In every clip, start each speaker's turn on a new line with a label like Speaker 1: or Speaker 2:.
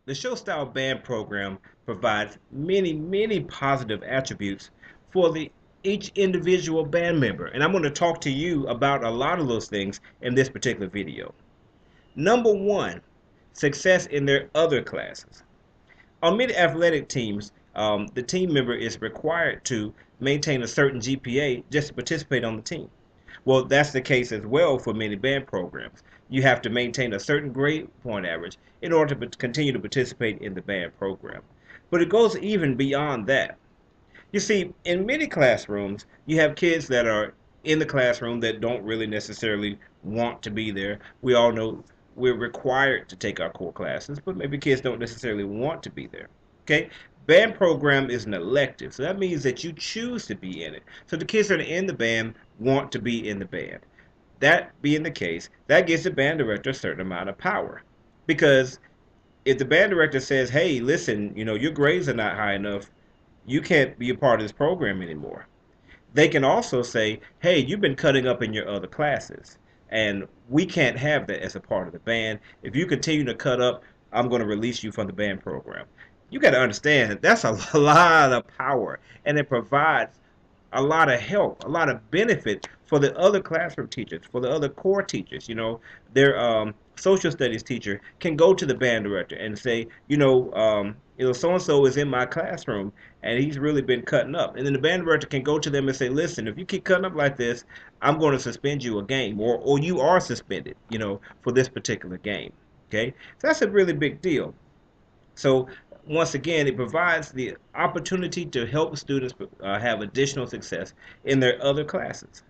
Speaker 1: The show style band program provides many positive attributes for the each individual band member, and I'm going to talk to you about a lot of those things in this particular video. Number one, success in their other classes. On many athletic teams, the team member is required to maintain a certain GPA just to participate on the team. Well, that's the case as well for many band programs. You have to maintain a certain grade point average in order to continue to participate in the band program. But it goes even beyond that. You see, in many classrooms, you have kids that are in the classroom that don't really necessarily want to be there. We all know we're required to take our core classes, but maybe kids don't necessarily want to be there. Okay? Band program is an elective, so that means that you choose to be in it. So the kids that are in the band want to be in the band. That being the case, that gives the band director a certain amount of power. Because if the band director says, hey, listen, your grades are not high enough, you can't be a part of this program anymore. They can also say, hey, you've been cutting up in your other classes, and we can't have that as a part of the band. If you continue to cut up, I'm going to release you from the band program. You got to understand that's a lot of power, and it provides a lot of help, a lot of benefit for the other classroom teachers, for the other core teachers. Their social studies teacher can go to the band director and say, so and so is in my classroom and he's really been cutting up. And then the band director can go to them and say, listen, if you keep cutting up like this, I'm going to suspend you a game, or you are suspended, for this particular game. Okay, so that's a really big deal. So once again, it provides the opportunity to help students have additional success in their other classes.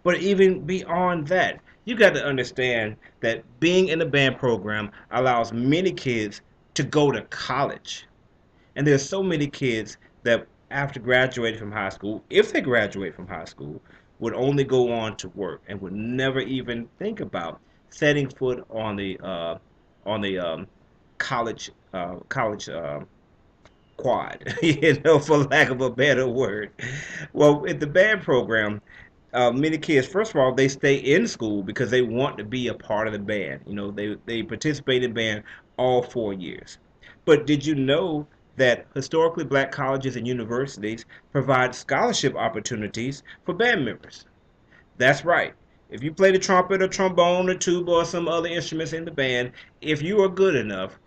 Speaker 1: But even beyond that, you got to understand that being in the band program allows many kids to go to college. And there's so many kids that after graduating from high school, if they graduate from high school, would only go on to work and would never even think about setting foot on the college quad, for lack of a better word. Well, in the band program, many kids, first of all, they stay in school because they want to be a part of the band. They participate in band all 4 years. But did you know that historically black colleges and universities provide scholarship opportunities for band members? That's right. If you play the trumpet or trombone or tuba or some other instruments in the band, if you are good enough,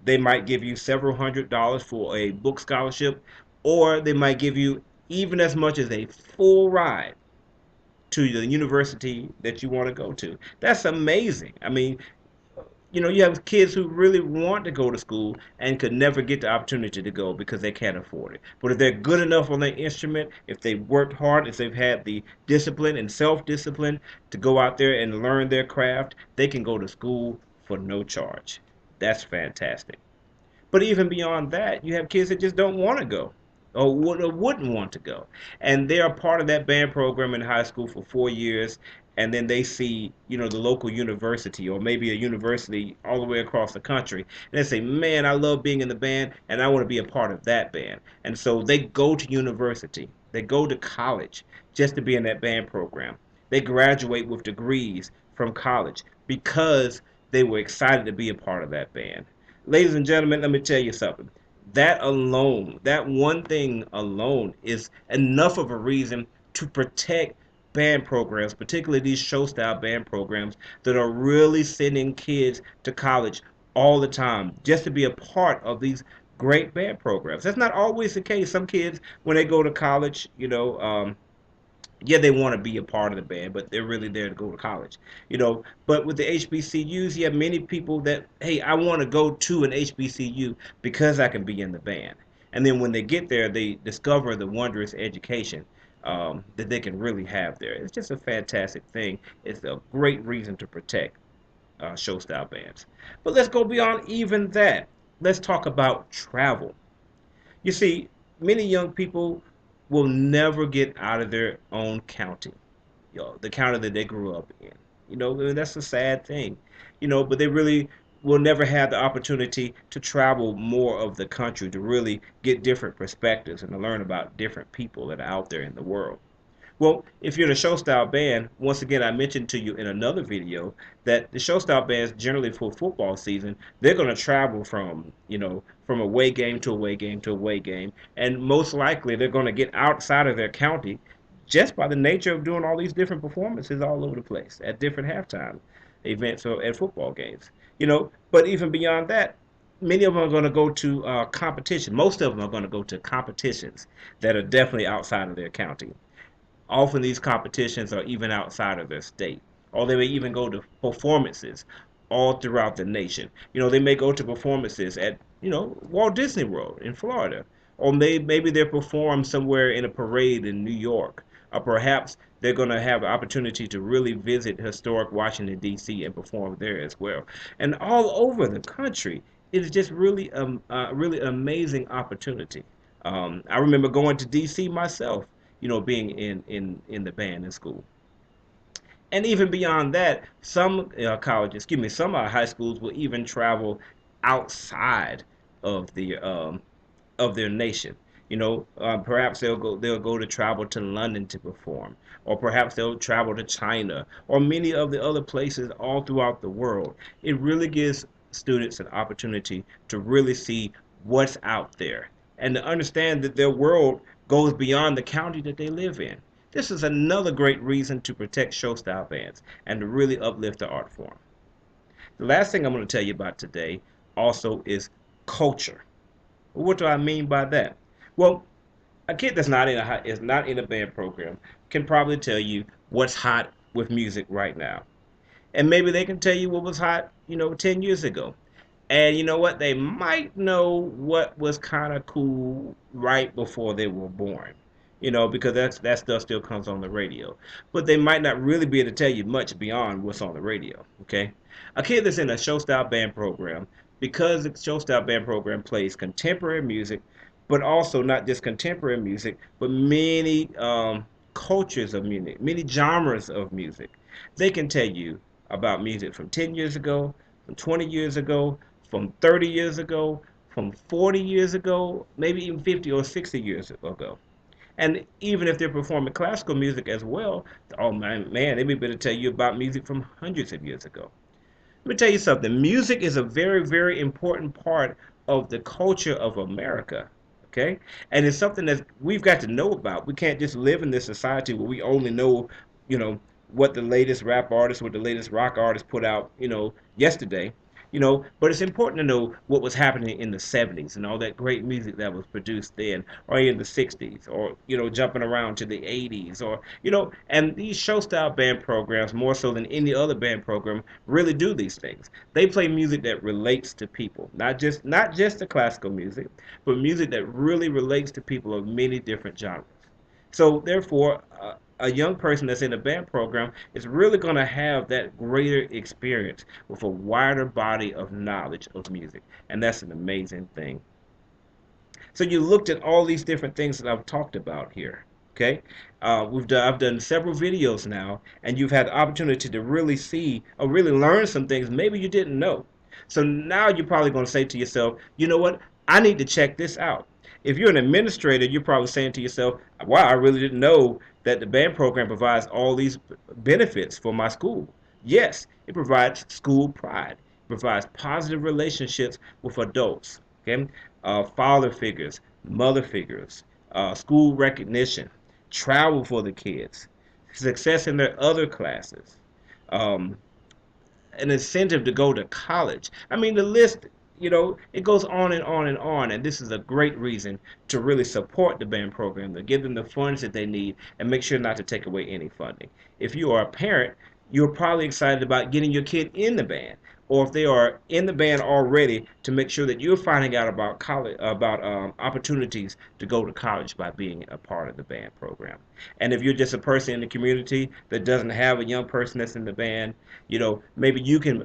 Speaker 1: they might give you several $100s for a book scholarship, or they might give you even as much as a full ride to the university that you want to go to. That's amazing. I mean, you have kids who really want to go to school and could never get the opportunity to go because they can't afford it. But if they're good enough on their instrument, if they've worked hard, if they've had the discipline and self-discipline to go out there and learn their craft, they can go to school for no charge. That's fantastic. But even beyond that, you have kids that just don't want to go or wouldn't want to go. And they are part of that band program in high school for 4 years. And then they see, the local university or maybe a university all the way across the country. And they say, man, I love being in the band and I want to be a part of that band. And so they go to university. They go to college just to be in that band program. They graduate with degrees from college because they were excited to be a part of that band. Ladies and gentlemen, let me tell you something. That alone, that one thing alone, is enough of a reason to protect band programs, particularly these show style band programs that are really sending kids to college all the time just to be a part of these great band programs. That's not always the case. Some kids, when they go to college, yeah, they want to be a part of the band, but they're really there to go to college, But with the HBCUs, you have many people that, hey, I want to go to an HBCU because I can be in the band. And then when they get there, they discover the wondrous education that they can really have there. It's just a fantastic thing. It's a great reason to protect show style bands. But let's go beyond even that. Let's talk about travel. You see, many young people will never get out of their own county, the county that they grew up in. And that's a sad thing, but they really will never have the opportunity to travel more of the country to really get different perspectives and to learn about different people that are out there in the world. Well, if you're the show style band, once again, I mentioned to you in another video that the show style bands generally for football season, they're going to travel from, from away game to away game to away game, and most likely they're going to get outside of their county just by the nature of doing all these different performances all over the place at different halftime events or at football games. But even beyond that, many of them are going to go to competition. Most of them are going to go to competitions that are definitely outside of their county. Often these competitions are even outside of their state, or they may even go to performances all throughout the nation. They may go to performances at, Walt Disney World in Florida, or maybe they're performed somewhere in a parade in New York, or perhaps they're going to have the opportunity to really visit historic Washington, D.C. and perform there as well. And all over the country, it is just really an amazing opportunity. I remember going to D.C. myself, being in the band in school. And even beyond that, some colleges, excuse me, some high schools will even travel outside of their nation. Perhaps they'll go to travel to London to perform, or perhaps they'll travel to China, or many of the other places all throughout the world. It really gives students an opportunity to really see what's out there and to understand that their world goes beyond the county that they live in. This is another great reason to protect show style bands and to really uplift the art form. The last thing I'm going to tell you about today also is culture. What do I mean by that? Well, a kid that's not in a band program can probably tell you what's hot with music right now. And maybe they can tell you what was hot, 10 years ago. And you know what? They might know what was kind of cool right before they were born. Because that stuff still comes on the radio. But they might not really be able to tell you much beyond what's on the radio. Okay? A kid that's in a show style band program, because the show style band program plays contemporary music, but also not just contemporary music, but many cultures of music, many genres of music. They can tell you about music from 10 years ago, from 20 years ago, from 30 years ago, from 40 years ago, maybe even 50 or 60 years ago. And even if they're performing classical music as well, oh man, they may be able to tell you about music from hundreds of years ago. Let me tell you something. Music is a very, very important part of the culture of America. Okay? And it's something that we've got to know about. We can't just live in this society where we only know, you know, what the latest rap artist, what the latest rock artist put out, yesterday. But it's important to know what was happening in the 70s and all that great music that was produced then, or in the 60s, or, jumping around to the 80s, or, and these show style band programs, more so than any other band program, really do these things. They play music that relates to people, not just the classical music, but music that really relates to people of many different genres. So therefore, a young person that's in a band program is really going to have that greater experience with a wider body of knowledge of music, and that's an amazing thing. So you looked at all these different things that I've talked about here. Okay, I've done several videos now, and you've had the opportunity to really see or really learn some things maybe you didn't know. So now you're probably going to say to yourself, you know what? I need to check this out. If you're an administrator, you're probably saying to yourself, wow, I really didn't know that the band program provides all these benefits for my school. Yes, it provides school pride. It provides positive relationships with adults. Okay, father figures, mother figures, school recognition, travel for the kids, success in their other classes, um, an incentive to go to college. I mean, the list, it goes on and on and on. And this is a great reason to really support the band program, to give them the funds that they need and make sure not to take away any funding. If you are a parent, you're probably excited about getting your kid in the band, or if they are in the band already, to make sure that you're finding out about college, about opportunities to go to college by being a part of the band program. And if you're just a person in the community that doesn't have a young person that's in the band, maybe you can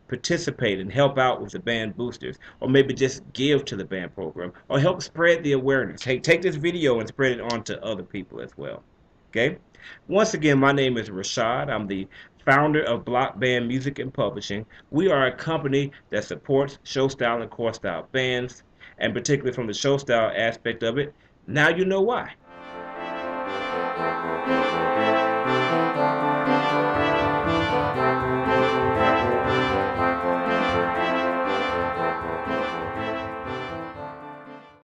Speaker 1: participate and help out with the band boosters, or maybe just give to the band program, or help spread the awareness. Hey, take this video and spread it on to other people as well. Okay? Once again, my name is Rashad. I'm the founder of Block Band Music and Publishing. We are a company that supports show style and core style bands, and particularly from the show style aspect of it. Now you know why.